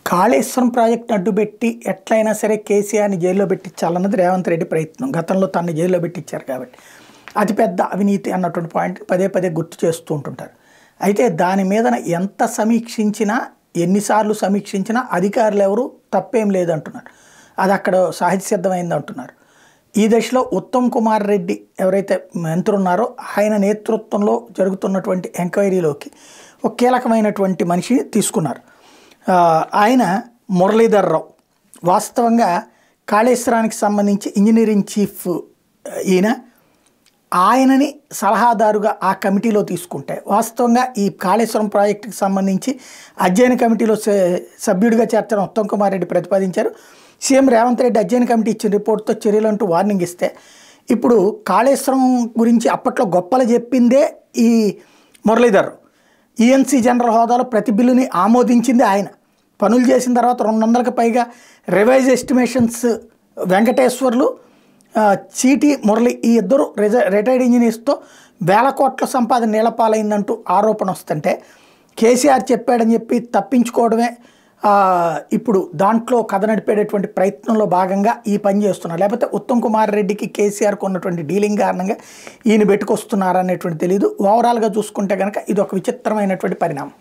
కాళేశ్వరం ప్రాజెక్ట్‌ని అడ్డుపెట్టి ఎట్లయినా సరే కేసీఆర్‌ని జైల్లో పెట్టించాలన్నది రేవంత్ రెడ్డి ప్రయత్నం. గతంలో తనని జైల్లో పెట్టించారు కాబట్టి. అతిపెద్ద అవినీతి అన్నటువంటి పాయింట్ పదే పదే గుర్తు చేస్తూ ఉంటుంటారు. అయితే దాని మీదన ఎంత సమీక్షించినా, ఎన్నిసార్లు సమీక్షించినా అధికారులు ఎవరు తప్పేం లేదంటున్నారు. అది అక్కడ సహజ సిద్ధమైంది అంటున్నారు. ఈ దశలో ఉత్తమ్ కుమార్ రెడ్డి ఎవరైతే మంత్రి ఉన్నారో ఆయన నేతృత్వంలో జరుగుతున్నటువంటి ఎంక్వైరీలోకి ఒక కీలకమైనటువంటి మనిషి తీసుకున్నారు. ఆయన మురళీధర్ రావు. వాస్తవంగా కాళేశ్వరానికి సంబంధించి ఇంజనీరింగ్ చీఫ్ ఈయన. ఆయనని సలహాదారుగా ఆ కమిటీలో తీసుకుంటే వాస్తవంగా ఈ కాళేశ్వరం ప్రాజెక్టుకి సంబంధించి అధ్యయన కమిటీలో సభ్యుడిగా చేర్చడం ఉత్తమ్ కుమార్ రెడ్డి ప్రతిపాదించారు. సీఎం రేవంత్ రెడ్డి అధ్యయన కమిటీ ఇచ్చిన రిపోర్ట్తో చర్యలంటూ వార్నింగ్ ఇస్తే ఇప్పుడు కాళేశ్వరం గురించి అప్పట్లో గొప్పలు చెప్పిందే ఈ మురళీధర్. ఈఎన్సీ జనరల్ హోదాలో ప్రతి బిల్లుని ఆమోదించింది ఆయన. పనులు చేసిన తర్వాత 200కి పైగా రివైజ్ ఎస్టిమేషన్స్ వెంకటేశ్వర్లు, చీటి మురళి ఈ ఇద్దరు రిటైర్డ్ ఇంజనీర్స్తో వేల కోట్ల సంపాదన నీలపాలైందంటూ ఆరోపణ వస్తుంటే కేసీఆర్ చెప్పాడని చెప్పి తప్పించుకోవడమే ఇప్పుడు దాంట్లో కథ నడిపేటటువంటి ప్రయత్నంలో భాగంగా ఈ పని చేస్తున్నారు. లేకపోతే ఉత్తమ్ కుమార్ రెడ్డికి కేసీఆర్కు ఉన్నటువంటి డీలింగ్ కారణంగా ఈయన పెట్టుకొస్తున్నారనేటువంటి తెలియదు. ఓవరాల్గా చూసుకుంటే కనుక ఇది ఒక విచిత్రమైనటువంటి పరిణామం.